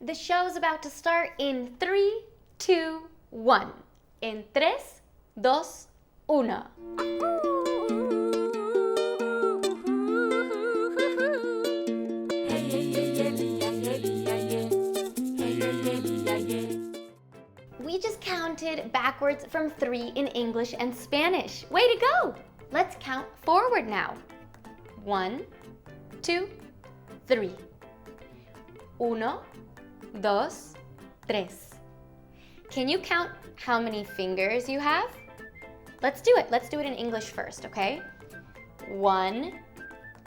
The show's about to start in 3, 2, 1. En 3, 2, 1. We just counted backwards from 3 in English and Spanish. Way to go! Let's count forward now. 1, 2, 3. 1, 2, 3. Can you count how many fingers you have? Let's do it. Let's do it in English first, okay? 1,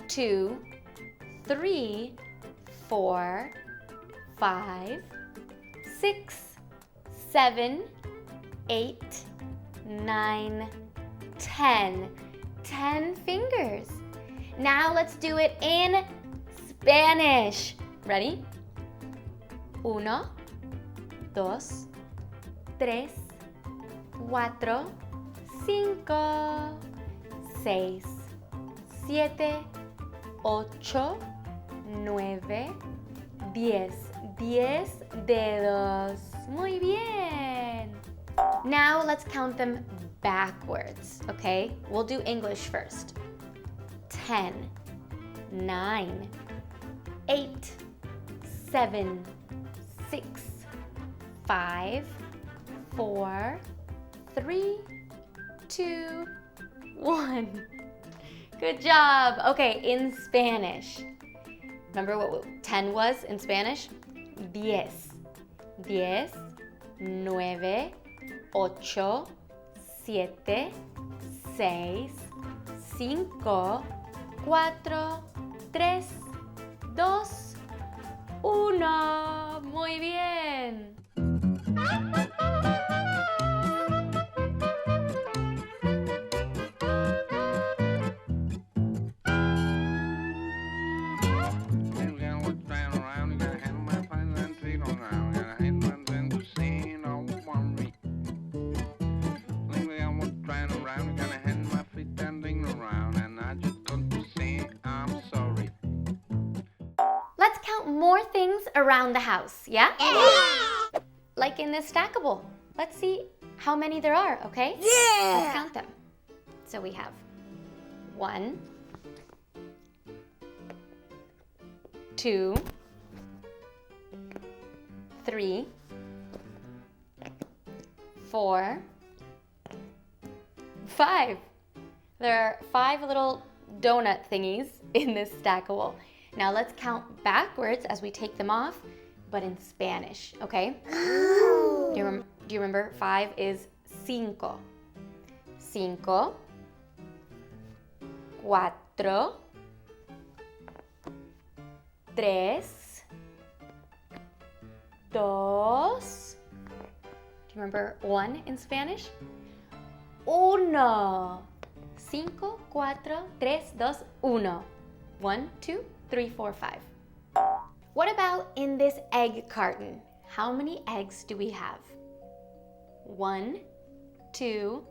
2, 3, 4, 5, 6, 7, 8, 9, 10. 10 fingers. Now let's do it in Spanish. Ready? 1, 2, 3, 4, 5, 6, 7, 8, 9, 10. 10 dedos. Muy bien. Now let's count them backwards, okay? We'll do English first. 10, 9, 8, 7, 6, 5, 4, 3, 2, 1. Good job. Okay, in Spanish. Remember what 10 was in Spanish? 10. 10, 9, 8, 7, 6, 5, 4, 3, 2, 1. Muy bien. Let's count more things around the house, yeah? Yeah! Like in this stackable. Let's see how many there are, okay? Yeah! Let's count them. So we have 1, 2, 3, 4, 5. There are 5 little donut thingies in this stackable. Now let's count backwards as we take them off, but in Spanish, okay? Do you remember 5 is cinco? 5, 4, 3, 2. Do you remember 1 in Spanish? Uno. 5, 4, 3, 2, 1. 1, 2, 3, 4, 5. What about in this egg carton? How many eggs do we have? 1, 2,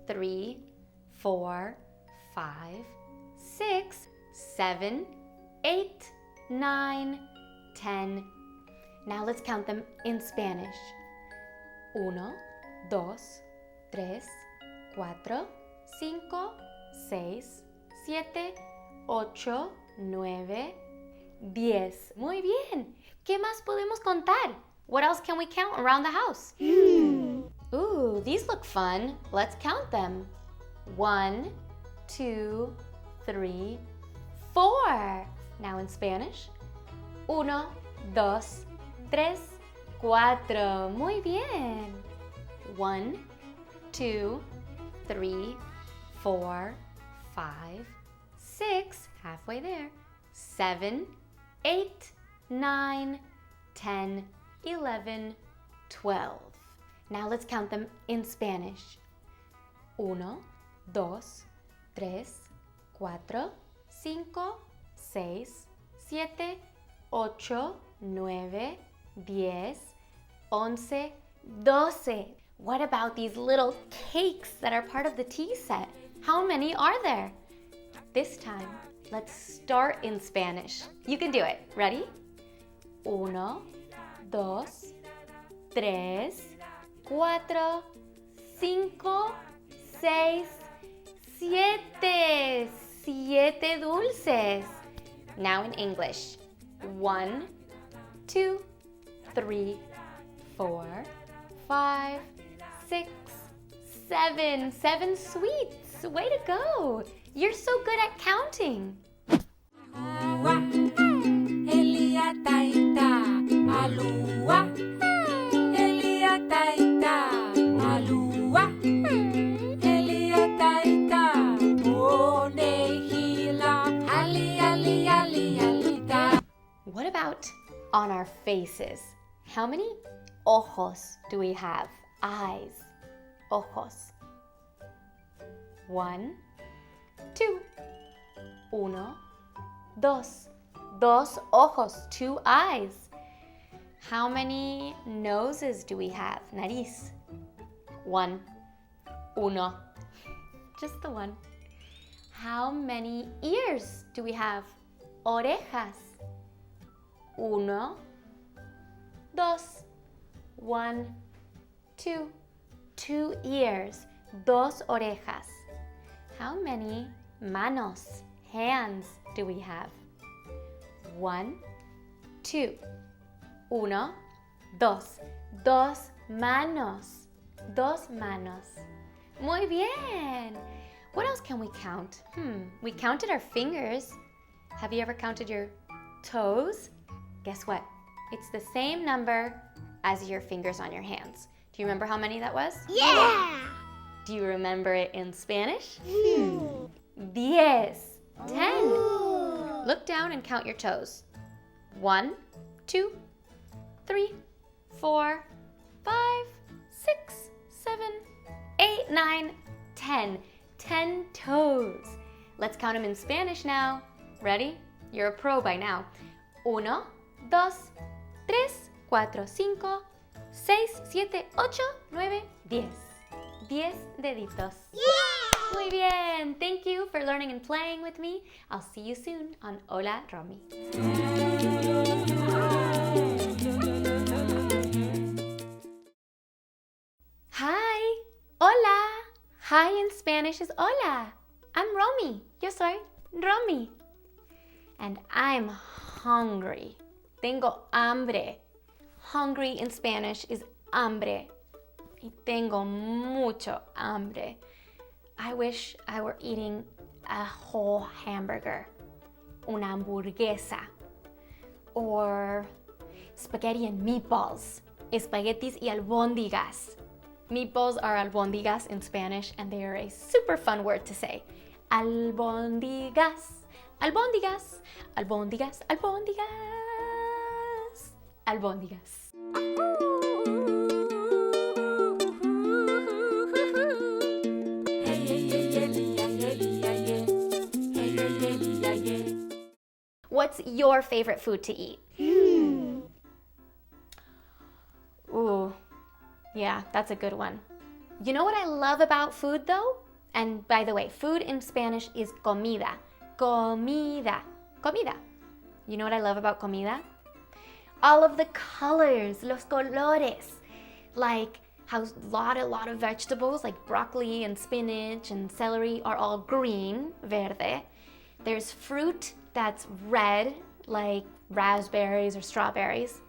3, 4, 5, 6, 7, 8, 9, 10. Now let's count them in Spanish. 1, 2, 3, 4, 5, 6, 7, 8, 9, 10. Muy bien. ¿Qué más podemos contar? What else can we count around the house? Ooh, these look fun. Let's count them. 1, 2, 3, 4. Now in Spanish. 1, 2, 3, 4. Muy bien. 1, 2, 3, 4, 5, 6, halfway there, 7, 8, 9, 10, 11, 12. Now let's count them in Spanish. 1, 2, 3, 4, 5, 6, 7, 8, 9, 10, 11, 12. What about these little cakes that are part of the tea set? How many are there? This time, let's start in Spanish. You can do it. Ready? 1, dos, tres, cuatro, cinco, seis, siete. Siete dulces. Now in English. 1, 2, 3, 4, 5, 6, 7. 7 sweets. Way to go. You're so good at counting. What about on our faces? How many ojos do we have? Eyes. Ojos. 1, 2. Uno, dos. Dos ojos, 2 eyes. How many noses do we have? Nariz. 1. Uno. Just the one. How many ears do we have? Orejas. 1, 2, 1, 2. 2 ears, 2 orejas. How many manos, hands, do we have? 1, 2. 1, 2. 2 manos. 2 manos. Muy bien. What else can we count? We counted our fingers. Have you ever counted your toes? Guess what? It's the same number as your fingers on your hands. Do you remember how many that was? Yeah! Do you remember it in Spanish? 10. 10. Look down and count your toes. 1, 2, 3, 4, 5, 6, 7, 8, 9, 10. 10 toes. Let's count them in Spanish now. Ready? You're a pro by now. 1, 2, 3, 4, 5, 6, 7, 8, 9, 10. 10 deditos. Yeah! Muy bien. Thank you for learning and playing with me. I'll see you soon on Hola, Romi. Hi. Hola. Hi in Spanish is hola. I'm Romy. Yo soy Romy. And I'm hungry. Tengo hambre. Hungry in Spanish is hambre. Y tengo mucho hambre. I wish I were eating a whole hamburger, una hamburguesa, or spaghetti and meatballs, espaguetis y albóndigas. Meatballs are albóndigas in Spanish, and they are a super fun word to say. Albóndigas, albóndigas, albóndigas, albóndigas, albóndigas. What's your favorite food to eat? Ooh, yeah, that's a good one. You know what I love about food though? And by the way, food in Spanish is comida. Comida. Comida. You know what I love about comida? All of the colors, los colores. Like how a lot of vegetables like broccoli and spinach and celery are all green, verde. There's fruit that's red, like raspberries or strawberries.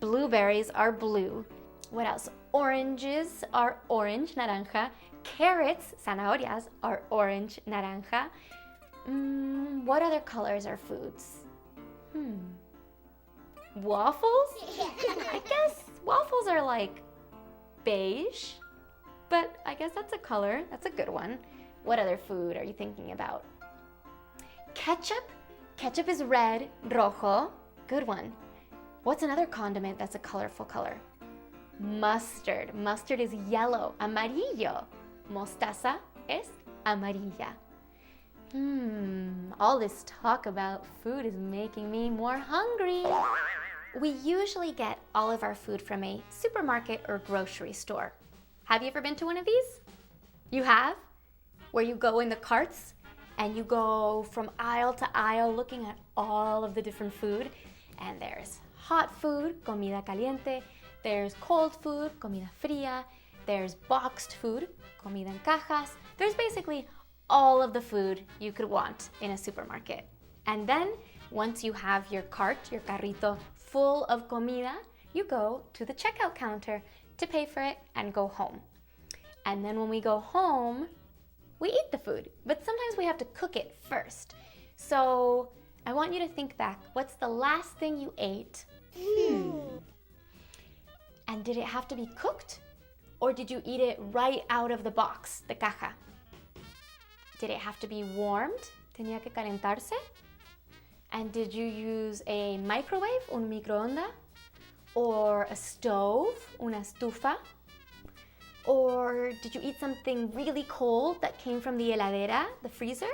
Blueberries are blue. What else? Oranges are orange, naranja. Carrots, zanahorias, are orange, naranja. What other colors are foods? Waffles? I guess waffles are like beige, but I guess that's a color. That's a good one. What other food are you thinking about? Ketchup? Ketchup is red, rojo. Good one. What's another condiment that's a colorful color? Mustard. Mustard is yellow, amarillo. Mostaza es amarilla. All this talk about food is making me more hungry. We usually get all of our food from a supermarket or grocery store. Have you ever been to one of these? You have? Where you go in the carts and you go from aisle to aisle looking at all of the different food, and there's hot food, comida caliente. There's cold food, comida fría. There's boxed food, comida en cajas. There's basically all of the food you could want in a supermarket. And then once you have your cart, your carrito full of comida, you go to the checkout counter to pay for it and go home. And then when we go home, we eat the food, but sometimes we have to cook it first. So I want you to think back. What's the last thing you ate? And did it have to be cooked? Or did you eat it right out of the box, the caja? Did it have to be warmed? ¿Tenía que calentarse? And did you use a microwave, un microondas? Or a stove, una estufa? Or did you eat something really cold that came from the heladera, the freezer?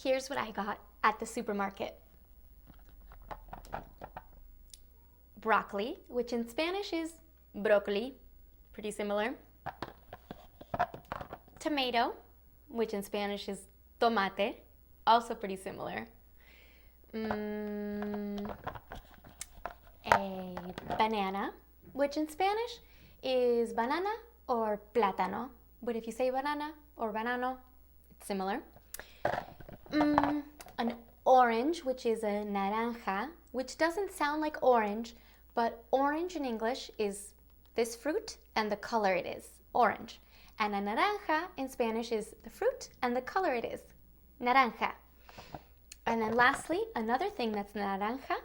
Here's what I got at the supermarket. Broccoli, which in Spanish is broccoli, pretty similar. Tomato, which in Spanish is tomate, also pretty similar. A banana, which in Spanish is banana or plátano, but if you say banana or banano, it's similar. An orange, which is a naranja, which doesn't sound like orange, but orange in English is this fruit and the color it is, orange. And a naranja in Spanish is the fruit and the color it is, naranja. And then lastly, another thing that's naranja,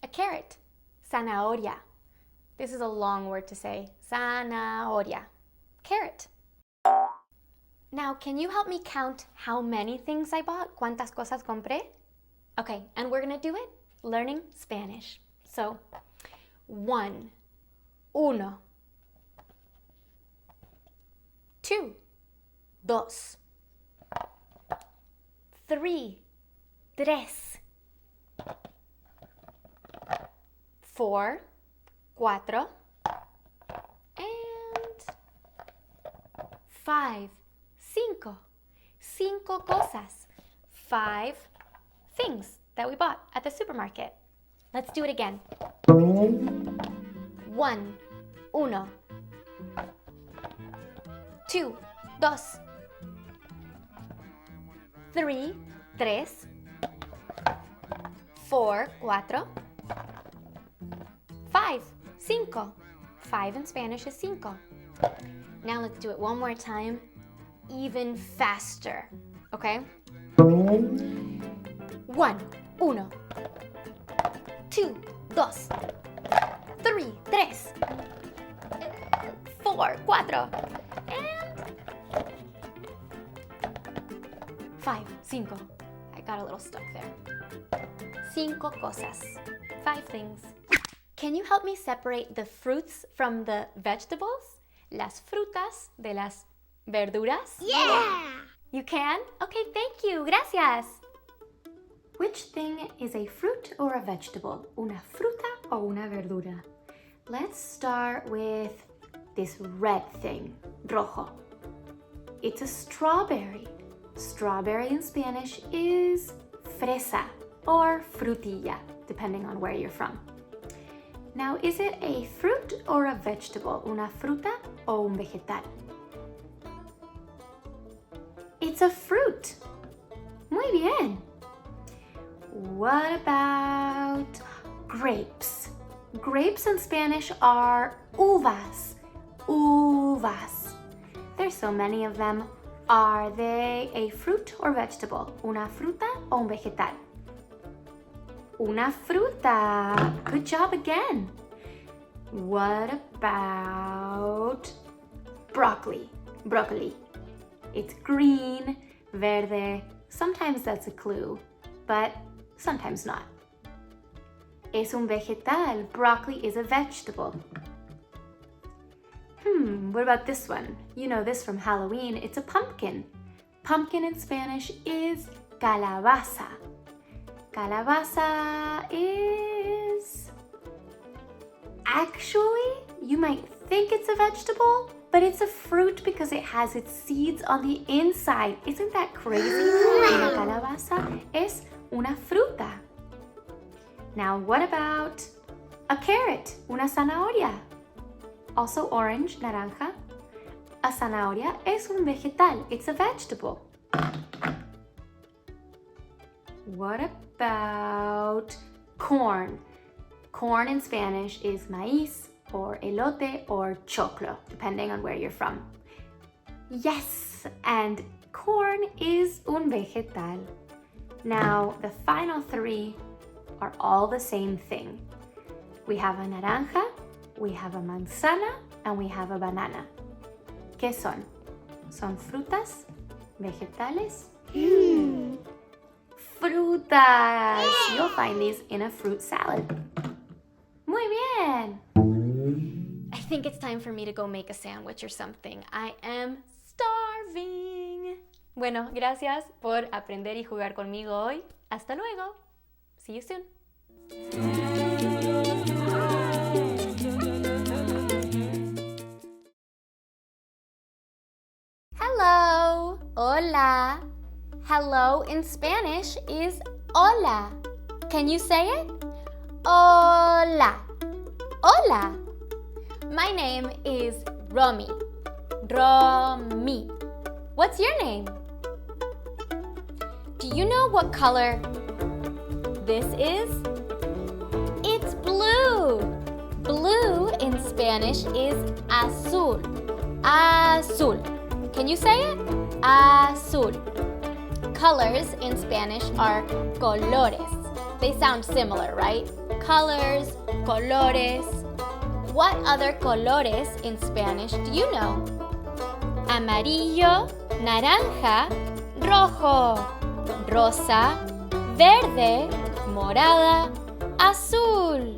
a carrot, zanahoria. This is a long word to say, zanahoria, carrot. Now, can you help me count how many things I bought? ¿Cuántas cosas compré? Okay, and we're gonna do it learning Spanish. So, 1, uno. 2, dos. 3, tres. 4, cuatro. And 5, cinco cosas, 5 things that we bought at the supermarket. Let's do it again. 1, uno. 2, dos. 3, tres. 4, cuatro. 5, cinco. 5 in Spanish is cinco. Now let's do it one more time, even faster, okay? 1, uno. 2, dos. 3, tres. 4, cuatro. And 5, cinco. I got a little stuck there. Cinco cosas, 5 things. Can you help me separate the fruits from the vegetables? Las frutas de las verduras? Yeah! You can? Okay, thank you. Gracias. Which thing is a fruit or a vegetable? Una fruta o una verdura? Let's start with this red thing, rojo. It's a strawberry. Strawberry in Spanish is fresa or frutilla, depending on where you're from. Now, is it a fruit or a vegetable? Una fruta o un vegetal? It's a fruit. Muy bien. What about grapes? Grapes in Spanish are uvas. Uvas. There's so many of them. Are they a fruit or vegetable? Una fruta o un vegetal? Una fruta. Good job again. What about broccoli? Broccoli. It's green, verde. Sometimes that's a clue, but sometimes not. Es un vegetal. Broccoli is a vegetable. what about this one? You know this from Halloween. It's a pumpkin. Pumpkin in Spanish is calabaza. Calabaza is... Actually, you might think it's a vegetable, but it's a fruit because it has its seeds on the inside. Isn't that crazy? Una calabaza es una fruta. Now, what about a carrot? Una zanahoria. Also orange, naranja. A zanahoria es un vegetal. It's a vegetable. What about corn? Corn in Spanish is maíz or elote or choclo, depending on where you're from. Yes, and corn is un vegetal. Now, the final three are all the same thing. We have a naranja, we have a manzana, and we have a banana. ¿Qué son? ¿Son frutas? ¿Vegetales? Frutas! You'll find these in a fruit salad. Muy bien! I think it's time for me to go make a sandwich or something. I am starving. Bueno, gracias por aprender y jugar conmigo hoy. Hasta luego. See you soon. Hello. Hola. Hello in Spanish is hola. Can you say it? Hola. Hola. My name is Romy. Romi. What's your name? Do you know what color this is? It's blue. Blue in Spanish is azul. Azul. Can you say it? Azul. Colors in Spanish are colores. They sound similar, right? Colors, colores. What other colores in Spanish do you know? Amarillo, naranja, rojo, rosa, verde, morada, azul.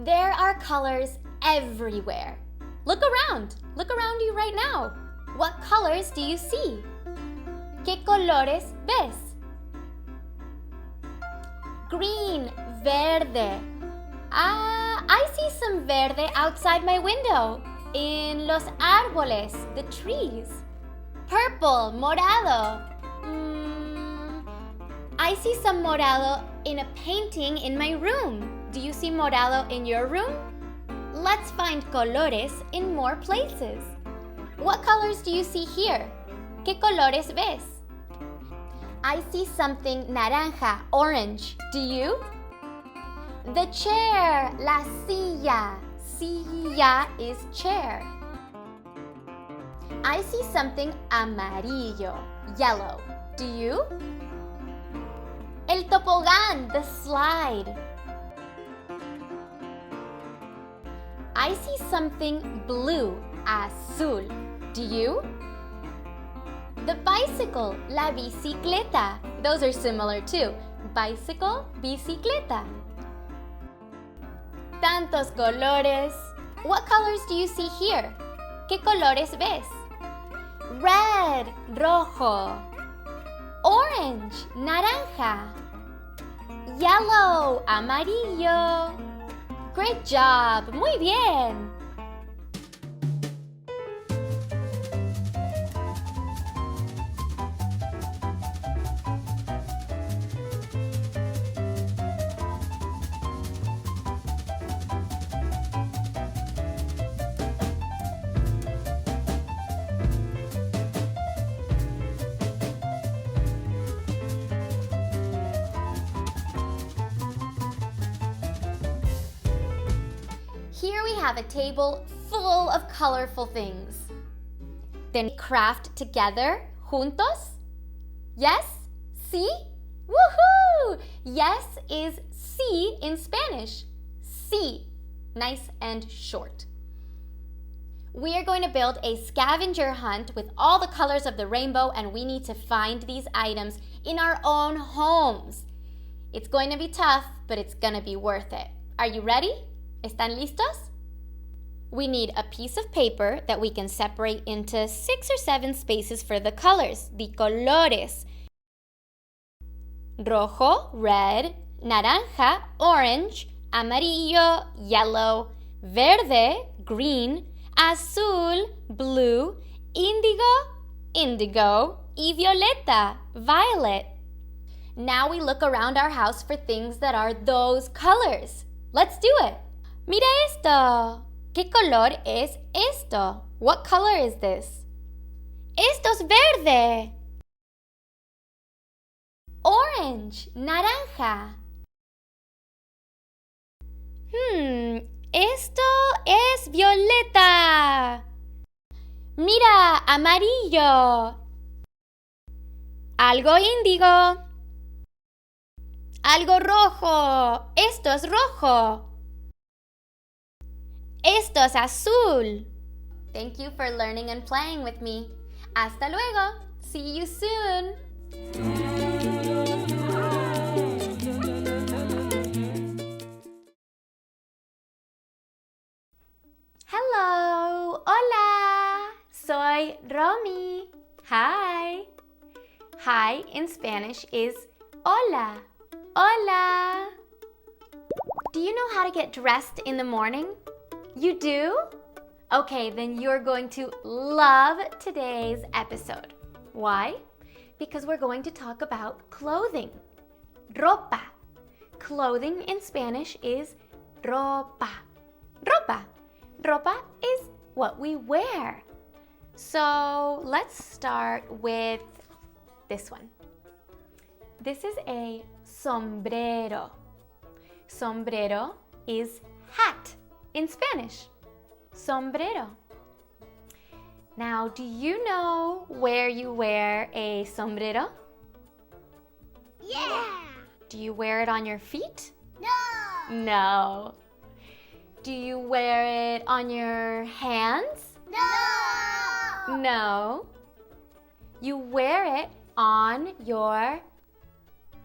There are colors everywhere. Look around. Look around you right now. What colors do you see? ¿Qué colores ves? Green, verde. I see some verde outside my window. In los árboles, the trees. Purple, morado. I see some morado in a painting in my room. Do you see morado in your room? Let's find colores in more places. What colors do you see here? ¿Qué colores ves? I see something naranja, orange. Do you? The chair, la silla. Silla is chair. I see something amarillo, yellow. Do you? El tobogán, the slide. I see something blue, azul. Do you? The bicycle, la bicicleta. Those are similar too. Bicycle, bicicleta. Tantos colores. What colors do you see here? ¿Qué colores ves? Red, rojo. Orange, naranja. Yellow, amarillo. Great job. Muy bien. Here we have a table full of colorful things. Then craft together, juntos. Yes? Sí? Woohoo! Yes is sí in Spanish. Sí. Nice and short. We are going to build a scavenger hunt with all the colors of the rainbow, and we need to find these items in our own homes. It's going to be tough, but it's going to be worth it. Are you ready? ¿Están listos? We need a piece of paper that we can separate into 6 or 7 spaces for the colors, the colores. Rojo, red, naranja, orange, amarillo, yellow, verde, green, azul, blue, índigo, indigo, y violeta, violet. Now we look around our house for things that are those colors. Let's do it. Mira esto. ¿Qué color es esto? What color is this? Esto es verde. Orange, naranja. Esto es violeta. Mira, amarillo. Algo índigo. Algo rojo. Esto es rojo. Esto es azul. Thank you for learning and playing with me. Hasta luego. See you soon. Hello. Hola. Soy Romy. Hi. Hi in Spanish is hola. Hola. Do you know how to get dressed in the morning? You do? Okay, then you're going to love today's episode. Why? Because we're going to talk about clothing. Ropa. Clothing in Spanish is ropa. Ropa. Ropa is what we wear. So let's start with this one. This is a sombrero. Sombrero is hat in Spanish. Sombrero. Now, do you know where you wear a sombrero? Yeah! Do you wear it on your feet? No! No. Do you wear it on your hands? No! No. You wear it on your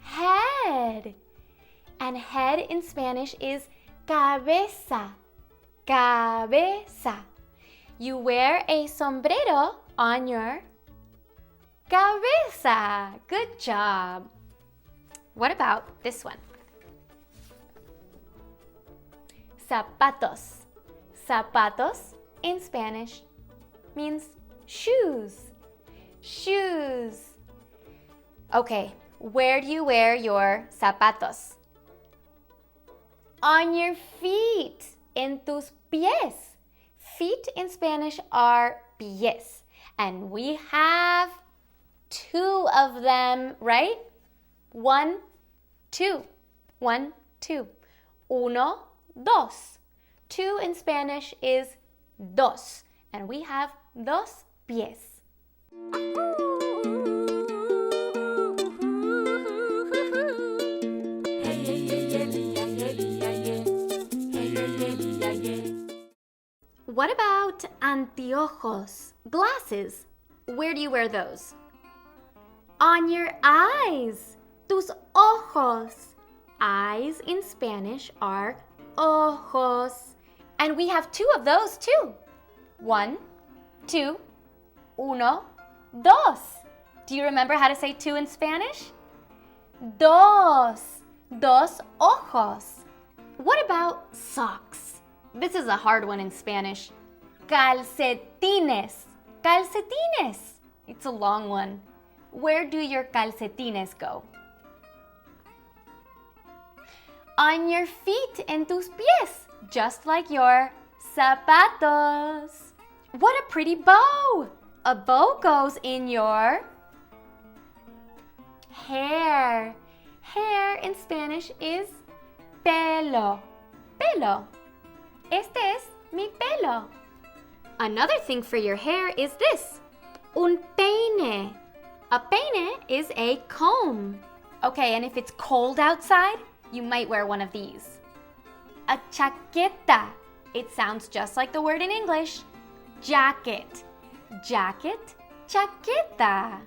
head. And head in Spanish is cabeza. Cabeza. You wear a sombrero on your cabeza. Good job. What about this one? Zapatos. Zapatos in Spanish means shoes. Shoes. Okay, where do you wear your zapatos? On your feet. En tus pies. Feet in Spanish are pies. And we have 2 of them, right? 1, 2. 1, 2. Uno, dos. 2 in Spanish is dos. And we have dos pies. What about anteojos, glasses? Where do you wear those? On your eyes, tus ojos. Eyes in Spanish are ojos. And we have 2 of those too. 1, 2, uno, dos. Do you remember how to say 2 in Spanish? Dos. Dos ojos. What about socks? This is a hard one in Spanish. Calcetines. Calcetines. It's a long one. Where do your calcetines go? On your feet, en tus pies, just like your zapatos. What a pretty bow! A bow goes in your hair. Hair in Spanish is pelo. Pelo. Este es mi pelo. Another thing for your hair is this. Un peine. A peine is a comb. Okay, and if it's cold outside, you might wear one of these. A chaqueta. It sounds just like the word in English. jacket. Jacket, chaqueta.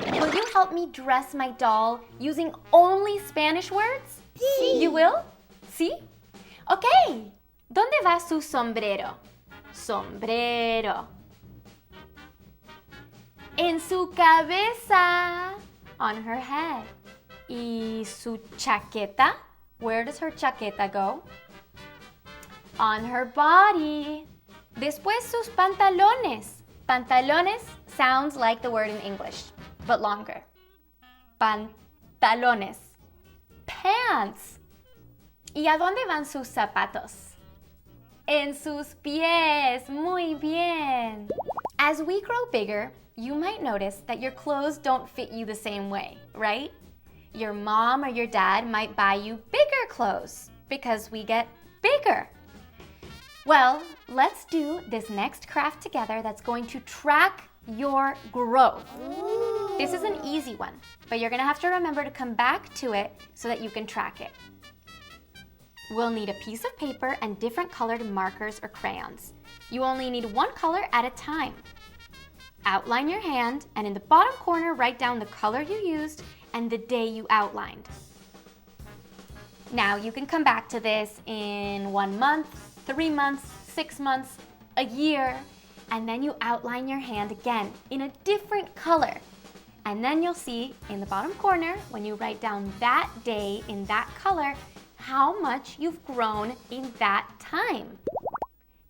Will you help me dress my doll using only Spanish words? Sí. You will? ¿Sí? Ok. ¿Dónde va su sombrero? Sombrero. En su cabeza. On her head. ¿Y su chaqueta? Where does her chaqueta go? On her body. Después sus pantalones. Pantalones sounds like the word in English, but longer. Pantalones. Pants. ¿Y a dónde van sus zapatos? En sus pies. Muy bien. As we grow bigger, you might notice that your clothes don't fit you the same way, right? Your mom or your dad might buy you bigger clothes because we get bigger. Well, let's do this next craft together that's going to track your growth. This is an easy one, but you're gonna have to remember to come back to it so that you can track it. We'll need a piece of paper and different colored markers or crayons. You only need one color at a time. Outline your hand, and in the bottom corner, write down the color you used and the day you outlined. Now you can come back to this in 1 month, 3 months, 6 months, a year, and then you outline your hand again in a different color. And then you'll see in the bottom corner, when you write down that day in that color, how much you've grown in that time.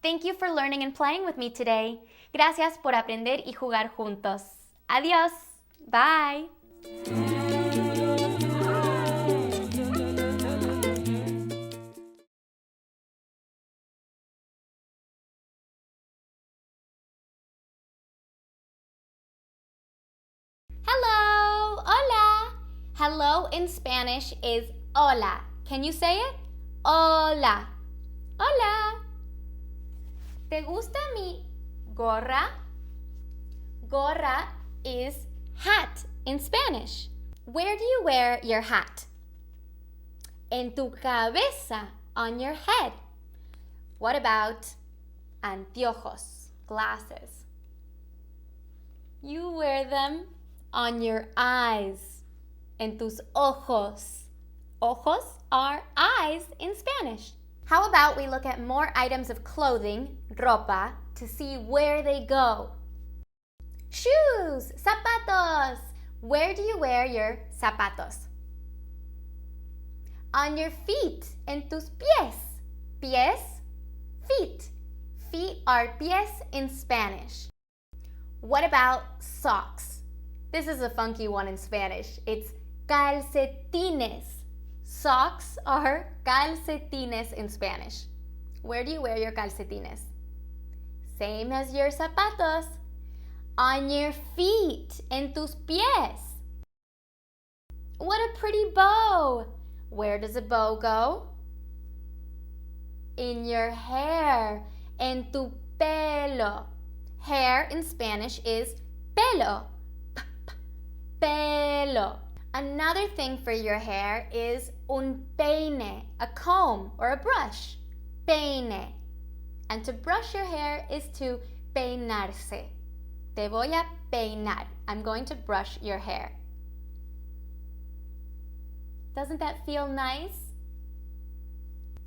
Thank you for learning and playing with me today. Gracias por aprender y jugar juntos. Adiós. Bye. Hello, hola. Hello in Spanish is hola. Can you say it? Hola. Hola. ¿Te gusta mi gorra? Gorra is hat in Spanish. Where do you wear your hat? En tu cabeza, on your head. What about anteojos, glasses? You wear them on your eyes. En tus ojos. Ojos are eyes in Spanish. How about we look at more items of clothing, ropa, to see where they go? Shoes, zapatos. Where do you wear your zapatos? On your feet, en tus pies. Pies, feet. Feet are pies in Spanish. What about socks? This is a funky one in Spanish. It's calcetines. Socks are calcetines in Spanish. Where do you wear your calcetines? Same as your zapatos. On your feet, en tus pies. What a pretty bow. Where does a bow go? In your hair, en tu pelo. Hair in Spanish is pelo. Pelo. Another thing for your hair is un peine, a comb or a brush. Peine. And to brush your hair is to peinarse. Te voy a peinar. I'm going to brush your hair. Doesn't that feel nice?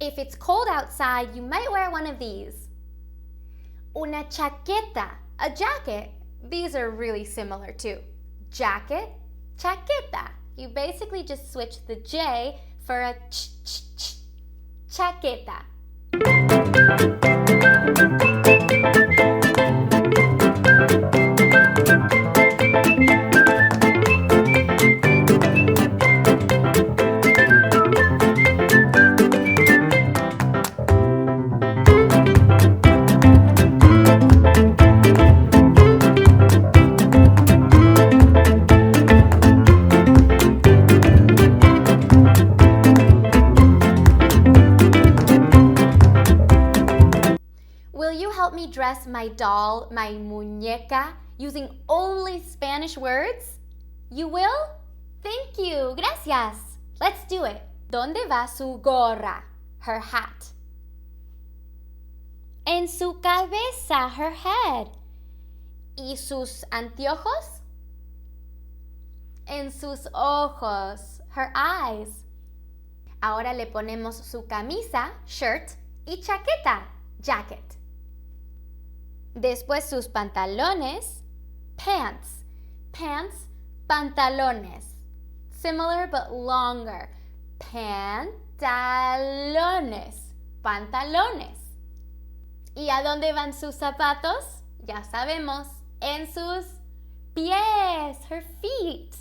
If it's cold outside, you might wear one of these. Una chaqueta, a jacket. These are really similar too. Jacket, chaqueta. You basically just switch the J for a ch. Chaqueta. me dress my doll, my muñeca, using only Spanish words? You will? Thank you. Gracias. Let's do it. ¿Dónde va su gorra? Her hat. En su cabeza, her head. ¿Y sus anteojos? En sus ojos, her eyes. Ahora le ponemos su camisa, shirt, y chaqueta, jacket. Después sus pantalones, pants. Pants, pantalones. Similar but longer. Pantalones, pantalones. ¿Y a dónde van sus zapatos? Ya sabemos, en sus pies, her feet.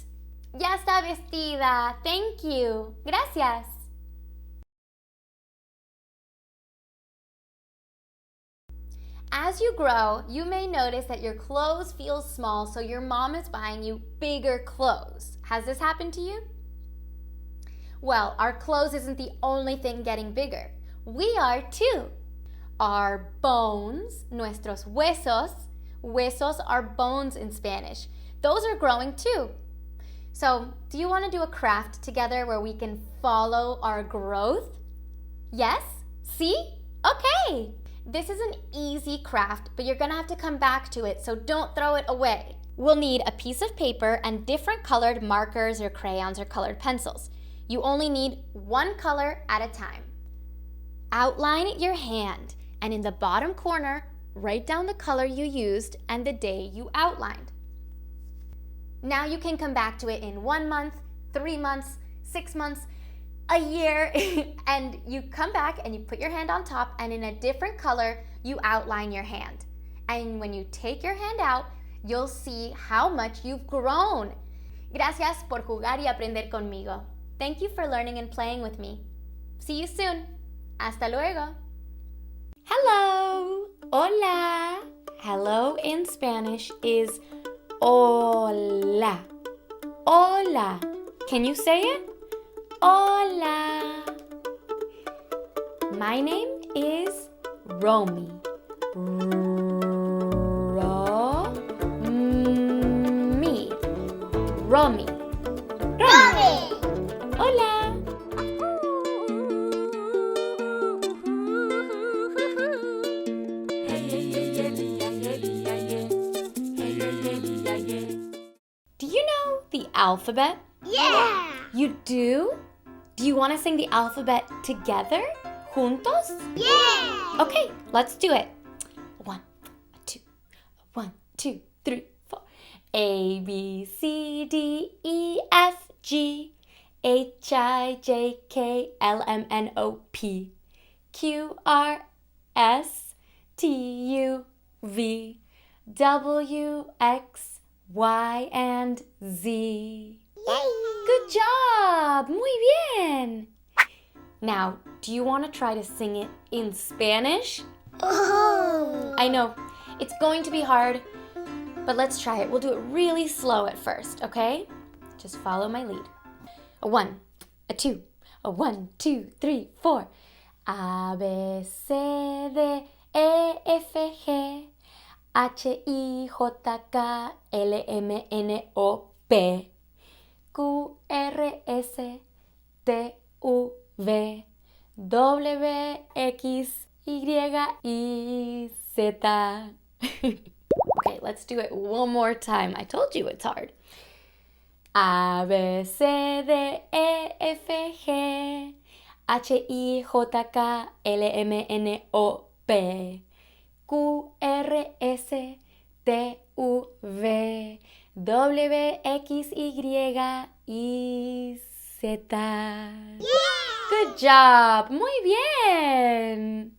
Ya está vestida. Thank you. Gracias. As you grow, you may notice that your clothes feel small, so your mom is buying you bigger clothes. Has this happened to you? Well, our clothes isn't the only thing getting bigger. We are too. Our bones, nuestros huesos, huesos are bones in Spanish. Those are growing too. So, do you want to do a craft together where we can follow our growth? Yes? See? Okay. This is an easy craft, but you're going to have to come back to it, so don't throw it away. We'll need a piece of paper and different colored markers or crayons or colored pencils. You only need one color at a time. Outline your hand, and in the bottom corner, write down the color you used and the day you outlined. Now you can come back to it in 1 month, 3 months, 6 months, a year, and you come back and you put your hand on top, and in a different color, you outline your hand. And when you take your hand out, you'll see how much you've grown. Gracias por jugar y aprender conmigo. Thank you for learning and playing with me. See you soon. Hasta luego. Hello. Hola. Hello in Spanish is hola. Hola. Can you say it? Hola. My name is Romy. Romy. Romy. Romy. Hola. Do you know the alphabet? Yeah. You do? Do you want to sing the alphabet together? Juntos? Yeah. Okay, let's do it. 1, 2, 1, 2, 3, 4. A, B, C, D, E, F, G, H, I, J, K, L, M, N, O, P, Q, R, S, T, U, V, W, X, Y, and Z. Yay. Good job! Muy bien! Now, do you want to try to sing it in Spanish? Oh. I know, it's going to be hard, but let's try it. We'll do it really slow at first, okay? Just follow my lead. A 1, a 2, a 1, 2, 3, 4. A, B, C, D, E, F, G, H, I, J, K, L, M, N, O, P, Q, R, S, T, U, V, W, X, Y, Z. Okay, let's do it one more time. I told you it's hard. A, B, C, D, E, F, G, H, I, J, K, L, M, N, O, P, Q, R, S, T, U, V, W, X, Y, Z. Yeah. Good job. Muy bien.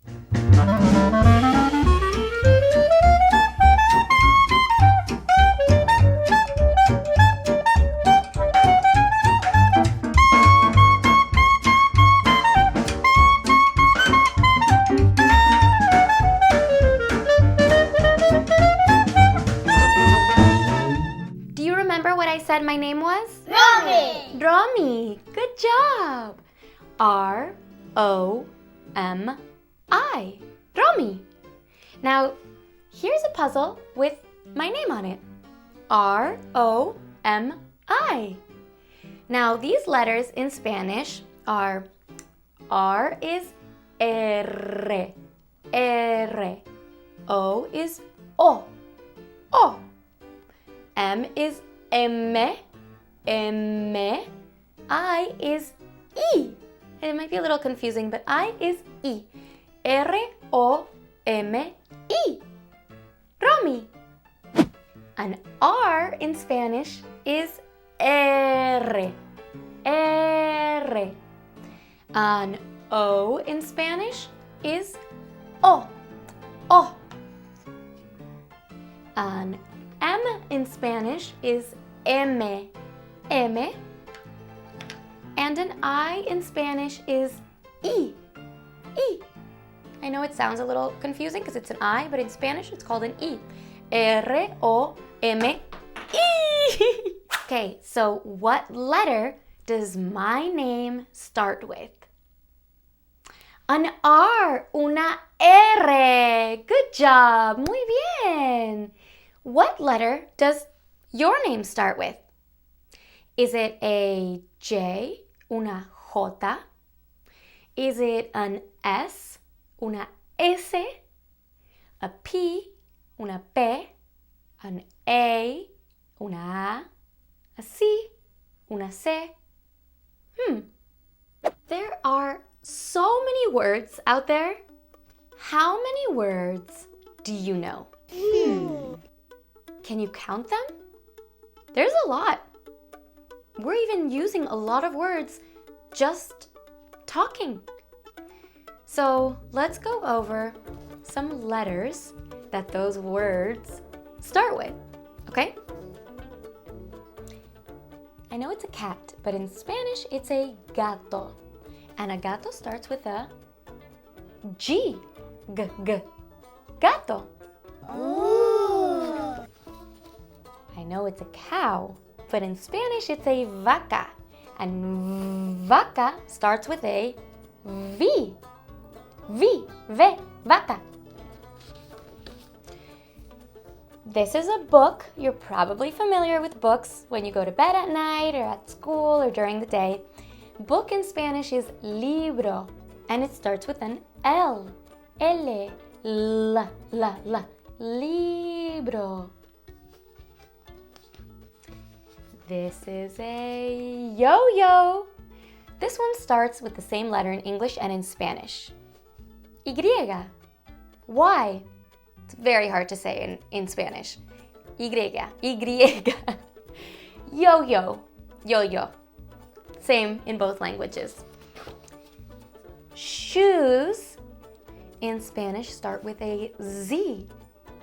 Do you remember what I said my name was? Romy. Romy. Good job. R-O-M-I. Romy. Now, Here's a puzzle with my name on it. R-O-M-I. Now, these letters in Spanish are R is R, R. O is O, O. M is M, M. I is E. And it might be a little confusing, but I is E. R-O-M-I. Romy. An R in Spanish is R, R. An O in Spanish is O, O. An M in Spanish is M, M. And an I in Spanish is E, E. I know it sounds a little confusing because it's an I, but in Spanish it's called an E. R-O-M-E. Okay, so what letter does my name start with? An R, una R. Good job, muy bien. What letter does your name start with? Is it a J, una J? Is it an S, una S? A P, una P? An A, una A? A C, una C? There are so many words out there. How many words do you know? Can you count them? There's a lot. We're even using a lot of words just talking. So let's go over some letters that those words start with, okay? I know it's a cat, but in Spanish it's a gato. And a gato starts with a G. G, G. Gato. Ooh. I know it's a cow, but in Spanish it's a vaca. And vaca starts with a V. V, ve, vaca. This is a book. You're probably familiar with books when you go to bed at night or at school or during the day. Book in Spanish is libro, and it starts with an L. L, la, la, la. Libro. This is a yo-yo. This one starts with the same letter in English and in Spanish. Y. Y. It's very hard to say in Spanish. Y. Y. Yo-yo. Yo-yo. Same in both languages. Shoes in Spanish start with a Z.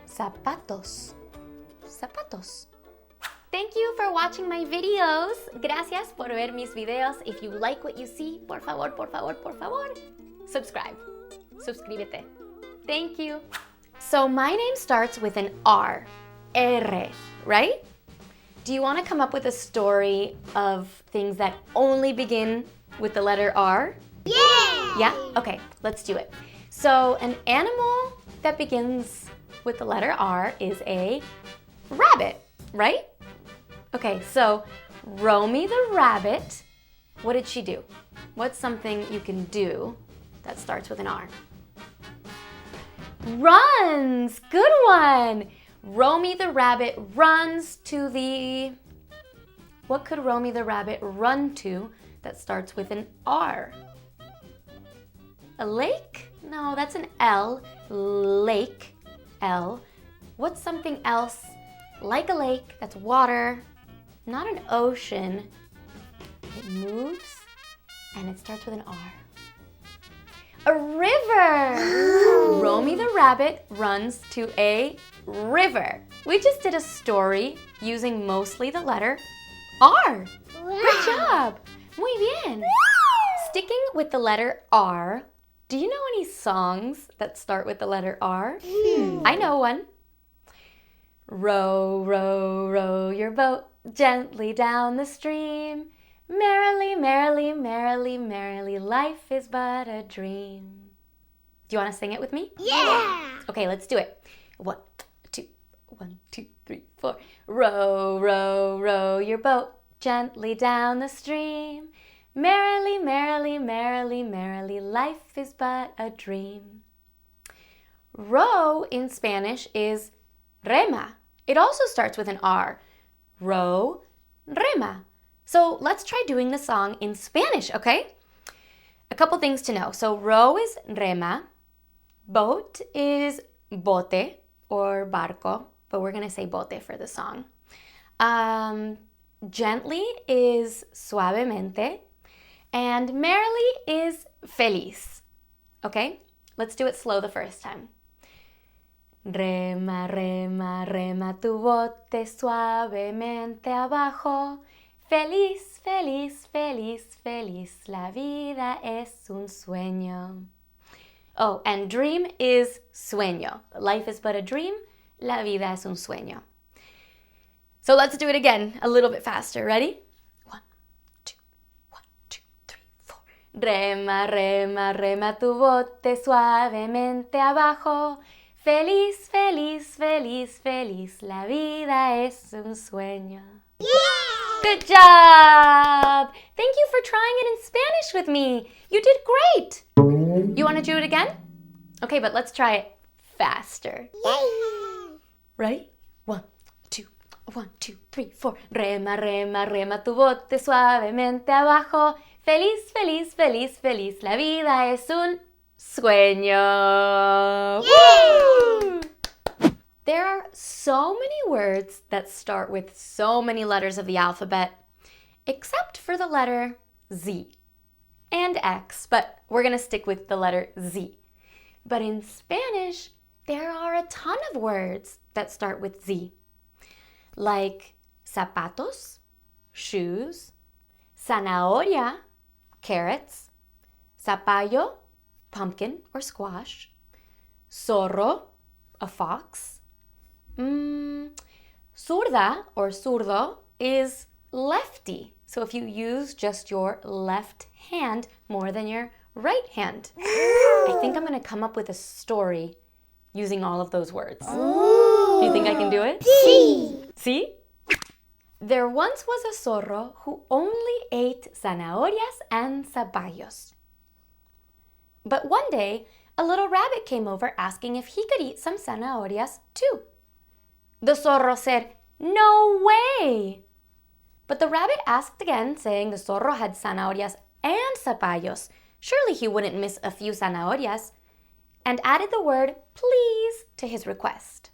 Zapatos. Zapatos. Thank you for watching my videos. Gracias por ver mis videos. If you like what you see, por favor, subscribe. Suscríbete. Thank you. So my name starts with an R. R, right? Do you want to come up with a story of things that only begin with the letter R? Yeah! Yeah? Okay, let's do it. So an animal that begins with the letter R is a rabbit, right? Okay, so Romy the rabbit, what did she do? What's something you can do that starts with an R? Runs! Good one! Romy the rabbit runs to the... What could Romy the rabbit run to that starts with an R? A lake? No, that's an L. Lake. L. What's something else like a lake that's water, not an ocean? It moves and it starts with an R. A river! Romy the rabbit runs to a river. We just did a story using mostly the letter R. Wow. Good job! Muy bien! Sticking with the letter R, do you know any songs that start with the letter R? I know one. Row, row, row your boat gently down the stream. Merrily, merrily, merrily, merrily, life is but a dream. Do you want to sing it with me? Yeah! Okay, let's do it. 1, 1, 2, 3, 4. Row, row, row your boat gently down the stream. Merrily, merrily, merrily, merrily, life is but a dream. Row in Spanish is rema. It also starts with an R. Row, rema. So let's try doing the song in Spanish, okay? A couple things to know. So row is rema. Boat is bote or barco, but we're going to say bote for the song. Gently is suavemente. And merrily is feliz. Okay? Let's do it slow the first time. Rema, rema, rema tu bote suavemente abajo. Feliz, feliz, feliz, feliz. La vida es un sueño. Oh, and dream is sueño. Life is but a dream. La vida es un sueño. So let's do it again, a little bit faster. Ready? 1, 2, 1, 2, 3, 4. Rema, rema, rema tu bote suavemente abajo. Feliz, feliz, feliz, feliz. La vida es un sueño. Yeah! Good job! Thank you for trying it in Spanish with me. You did great. You want to do it again? Okay, but let's try it faster. Yay! Ready? 1, 2, 1, 2, 3, 4. Rema, rema, rema tu bote suavemente abajo. Feliz, feliz, feliz, feliz. La vida es un sueño. Woo! There are so many words that start with so many letters of the alphabet, except for the letter Z and X, but we're going to stick with the letter Z. But in Spanish, there are a ton of words that start with Z, like zapatos, shoes, zanahoria, carrots, zapallo, pumpkin or squash, zorro, a fox. Zurda or zurdo is lefty. So if you use just your left hand more than your right hand. I think I'm going to come up with a story using all of those words. Do you think I can do it? Sí. See? There once was a zorro who only ate zanahorias and zapallos. But one day, a little rabbit came over asking if he could eat some zanahorias too. The zorro said, "No way!" But the rabbit asked again, saying the zorro had zanahorias and zapallos. Surely he wouldn't miss a few zanahorias, and added the word please to his request.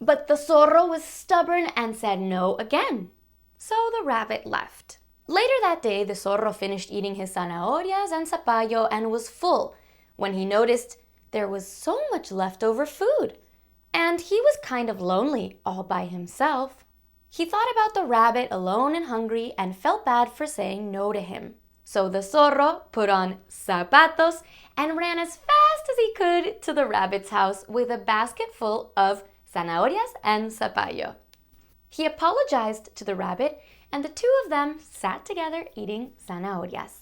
But the zorro was stubborn and said no again. So the rabbit left. Later that day, the zorro finished eating his zanahorias and zapallo and was full when he noticed there was so much leftover food. And he was kind of lonely all by himself. He thought about the rabbit alone and hungry and felt bad for saying no to him. So the zorro put on zapatos and ran as fast as he could to the rabbit's house with a basket full of zanahorias and zapallo. He apologized to the rabbit and the two of them sat together eating zanahorias.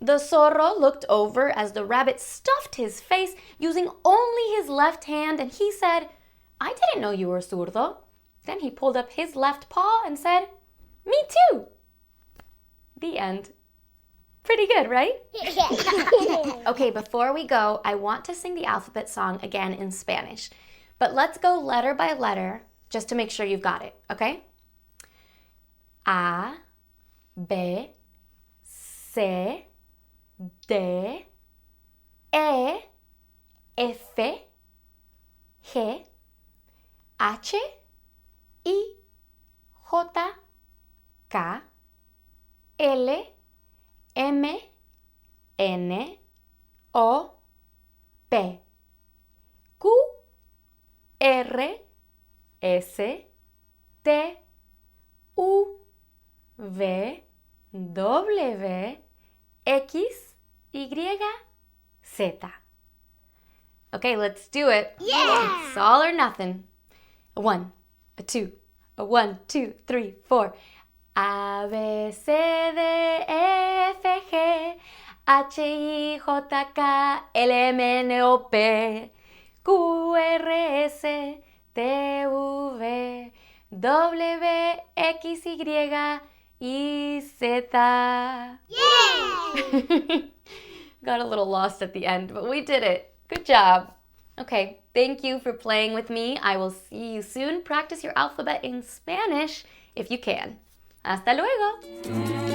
The zorro looked over as the rabbit stuffed his face using only his left hand and he said, "I didn't know you were zurdo." Then he pulled up his left paw and said, "Me too." The end. Pretty good, right? Okay, before we go, I want to sing the alphabet song again in Spanish. But let's go letter by letter just to make sure you've got it, okay? A, B, C, D, E, F, G, H, I, J, K, L, M, N, O, P, Q, R, S, T, U, V, W, X, Y, Z. Okay, let's do it. Yeah! It's all or nothing. 1, 2, 1, 2, 3, 4. A, B, C, D, E, F, G, H, I, J, K, L, M, N, O, P, Q, R, S, T, U, W, X, Y, y, Z. Yeah! Got a little lost at the end, but we did it. Good job. Okay, thank you for playing with me. I will see you soon. Practice your alphabet in Spanish if you can. Hasta luego.